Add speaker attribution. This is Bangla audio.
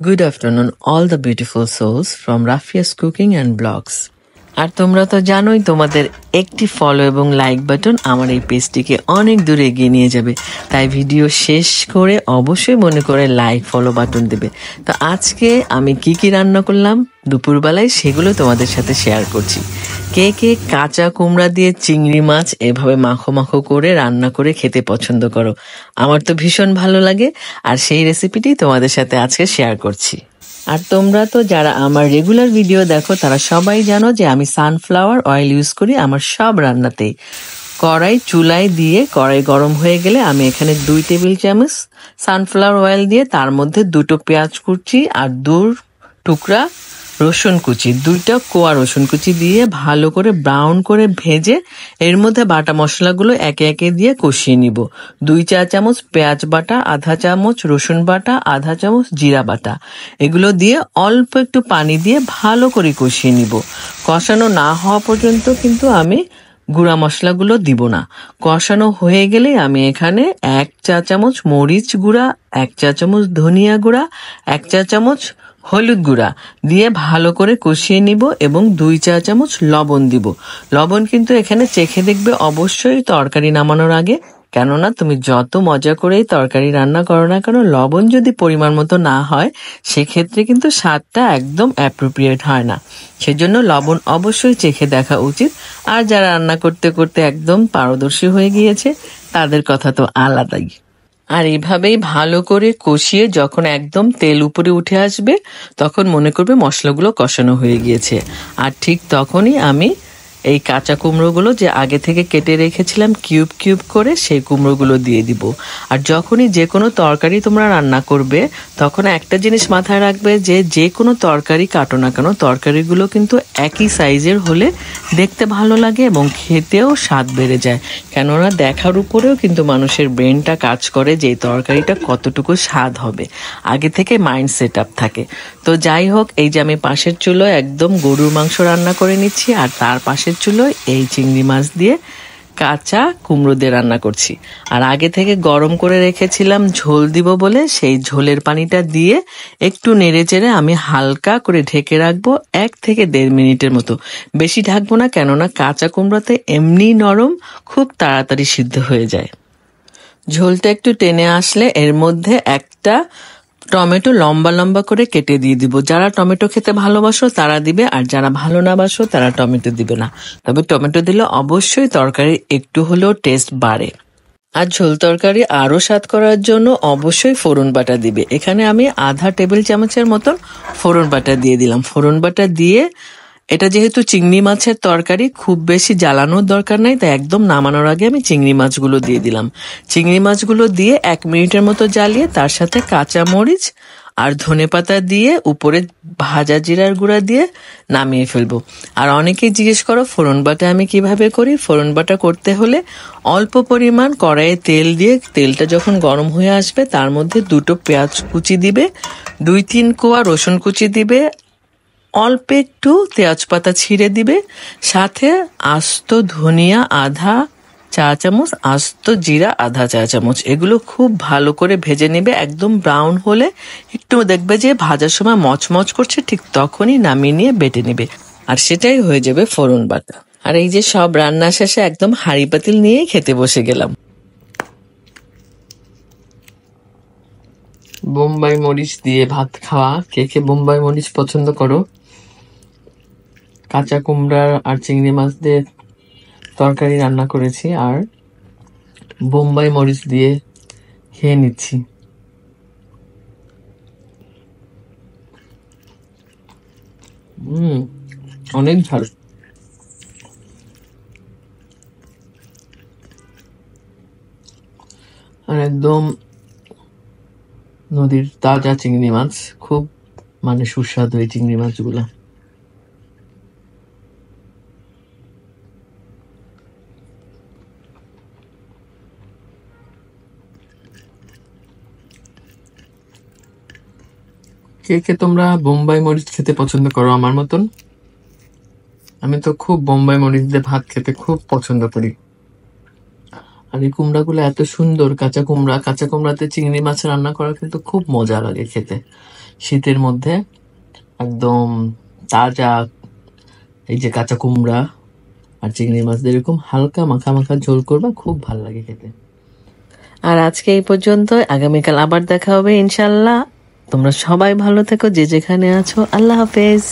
Speaker 1: Good afternoon, all the beautiful souls from Rafia's Cooking and Blogs. আর তোমরা তো জানোই তোমাদের একটি ফলো এবং লাইক বাটন আমার এই পেজটিকে অনেক দূরে এগিয়ে নিয়ে যাবে, তাই ভিডিও শেষ করে অবশ্যই মনে করে লাইক ফলো বাটন দেবে। তো আজকে আমি কি রান্না করলাম দুপুরবেলায় সেগুলো তোমাদের সাথে শেয়ার করছি। কে কে কাঁচা কুমড়া দিয়ে চিংড়ি মাছ এভাবে মাখো মাখো করে রান্না করে খেতে পছন্দ করো? আমার তো ভীষণ ভালো লাগে, আর সেই রেসিপিটি তোমাদের সাথে আজকে শেয়ার করছি। আর তোমরা তো যারা আমার রেগুলার ভিডিও দেখো তারা সবাই জানো যে আমি সানফ্লাওয়ার অয়েল ইউজ করি আমার সব রান্নাতেই। কড়াই চুলায় দিয়ে কড়াই গরম হয়ে গেলে আমি এখানে 2 টেবিল চামচ সানফ্লাওয়ার অয়েল দিয়ে তার মধ্যে 2টো পেঁয়াজ কুচি আর 2 টুকরা রসুন কুচি, 2টা কোয়া রসুন কুচি দিয়ে ভালো করে ব্রাউন করে ভেজে এর মধ্যে বাটা মশলাগুলো একে একে দিয়ে কষিয়ে নিব। 2 চা চামচ পেঁয়াজ বাটা, আধা চামচ রসুন বাটা, আধা চামচ জিরা বাটা, এগুলো দিয়ে অল্প একটু পানি দিয়ে ভালো করে কষিয়ে নিব। কষানো না হওয়া পর্যন্ত কিন্তু আমি গুঁড়া মশলাগুলো দিব না। কষানো হয়ে গেলে আমি এখানে 1 চা চামচ মরিচ গুঁড়া, 1 চা চামচ ধনিয়া গুঁড়া, 1 চা চামচ হলুদ গুঁড়া দিয়ে ভালো করে কষিয়ে নিব এবং 2 চা চামচ লবণ দিব। লবণ কিন্তু এখানে চেখে দেখবে অবশ্যই তরকারি নামানোর আগে, কেননা তুমি যত মজা করেই তরকারি রান্না করো না কেন, লবণ যদি পরিমাণ মতো না হয় সেক্ষেত্রে কিন্তু স্বাদটা একদম অ্যাপ্রোপ্রিয়েট হয় না। সেজন্য লবণ অবশ্যই চেখে দেখা উচিত। আর যারা রান্না করতে করতে একদম পারদর্শী হয়ে গিয়েছে তাদের কথা তো আলাদাই। আর এভাবেই ভালো করে কষিয়ে যখন একদম তেল উপরে উঠে আসবে তখন মনে করবে মশলাগুলো কষানো হয়ে গিয়েছে। আর ঠিক তখনই আমি এই কাঁচা কুমড়োগুলো যে আগে থেকে কেটে রেখেছিলাম কিউব কিউব করে, সেই কুমড়োগুলো দিয়ে দিব। আর যখনই যে কোনো তরকারি তোমরা রান্না করবে তখন একটা জিনিস মাথায় রাখবে যে যে কোনো তরকারি কাটো না কেন তরকারিগুলো কিন্তু একই সাইজের হলে দেখতে ভালো লাগে এবং খেতেও স্বাদ বেড়ে যায়। কেননা দেখার উপরেও কিন্তু মানুষের ব্রেনটা কাজ করে যে এই তরকারিটা কতটুকু স্বাদ হবে, আগে থেকে মাইন্ড সেট আপ থাকে। তো যাই হোক, এই যে আমি পাশের চুলোয় একদম গরুর মাংস রান্না করে নিচ্ছি আর তার পাশের চুলোয় এই চিংড়ি মাছ দিয়ে কাঁচা কুমড়ো দিয়ে রান্না করছি। আর আগে থেকে গরম করে রেখেছিলাম ঝোল দিব বলে, সেই ঝোলের পানিটা দিয়ে একটু নেড়ে চেড়ে আমি হালকা করে ঢেকে রাখবো 1 থেকে 1.5 মিনিটের মতো। বেশি ঢাকবো না, কেননা কাঁচা কুমড়োতে এমনি নরম, খুব তাড়াতাড়ি সিদ্ধ হয়ে যায়। ঝোলটা একটু টেনে আসলে এর মধ্যে একটা টমেটো লম্বা লম্বা করে কেটে দিয়ে দিব। যারা টমেটো খেতে ভালোবাসো তারা দিবে, আর যারা ভালো না বাসো তারা টমেটো দিবে না। তবে টমেটো দিলে অবশ্যই তরকারির একটু হলেও টেস্ট বাড়ে। আর ঝোল তরকারি আরো স্বাদ করার জন্য অবশ্যই ফোড়ন বাটা দিবে। এখানে আমি আধা টেবিল চামচের মতন ফোড়ন বাটা দিয়ে দিলাম। ফোড়ন বাটা দিয়ে এটা যেহেতু চিংড়ি মাছের তরকারি, খুব বেশি জ্বালানোর দরকার নাই, তাই একদম নামানোর আগে আমি চিংড়ি মাছগুলো দিয়ে দিলাম। চিংড়ি মাছগুলো দিয়ে 1 মিনিটের মতো জ্বালিয়ে তার সাথে কাঁচা মরিচ আর ধনেপাতা দিয়ে উপরে ভাজা জিরার গুঁড়া দিয়ে নামিয়ে ফেলবো। আর অনেকেই জিজ্ঞেস করো ফোড়ন বাটা আমি কিভাবে করি। ফোড়ন বাটা করতে হলে অল্প পরিমাণ কড়াইয়ে তেল দিয়ে, তেলটা যখন গরম হয়ে আসবে তার মধ্যে 2টো পেঁয়াজ কুচি দিবে, 2-3 কোয়া রসুন কুচি দিবে, অল্প একটু তেজপাতা ছিঁড়ে দিবে, সাথে আস্ত ধনিয়া আধা চা চামচ, আস্ত জিরা আধা চা চামচ, এগুলো খুব ভালো করে ভেজে নেবে। একদম ব্রাউন হলে একটু দেখবে যে ভাজার সময় মচমচ করছে, ঠিক তখনই নামিয়ে নিয়ে বেটে নেবে, আর সেটাই হয়ে যাবে ফোড়ন বাটা। আর এই যে সব রান্না শেষে একদম হাঁড়ি পাতিল নিয়েই খেতে বসে গেলাম। বোম্বাই মরিচ দিয়ে ভাত খাওয়া, কে কে বোম্বাই মরিচ পছন্দ করো? কাঁচা কুমড়া আর চিংড়ি মাছ দিয়ে তরকারি রান্না করেছি আর বোম্বাই মরিচ দিয়ে খেয়ে নিচ্ছি। অনেক ঝাল। আর একদম নদীর তাজা চিংড়ি মাছ, খুব সুস্বাদু এই চিংড়ি মাছগুলা। কে কে তোমরা বোম্বাই মরিচ খেতে পছন্দ করো আমার মতন? আমি তো খুব বোম্বাই মরিচ দিয়ে ভাত খেতে খুব পছন্দ করি। আর এই কুমড়াগুলো এত সুন্দর, কাঁচা কুমড়া, কাঁচা কুমড়াতে চিংড়ি মাছ রান্না করা কিন্তু খুব মজা লাগে খেতে। শীতের মধ্যে একদম তাজা এই যে কাঁচা কুমড়া আর চিংড়ি মাছ দিয়ে এরকম হালকা মাখা মাখা ঝোল করবা, খুব ভালো লাগে খেতে। আর আজকে এই পর্যন্ত, আগামীকাল আবার দেখা হবে ইনশাল্লাহ। তোমরা সবাই ভালো থেকো, যে যেখানে আছো। আল্লাহ হাফেজ।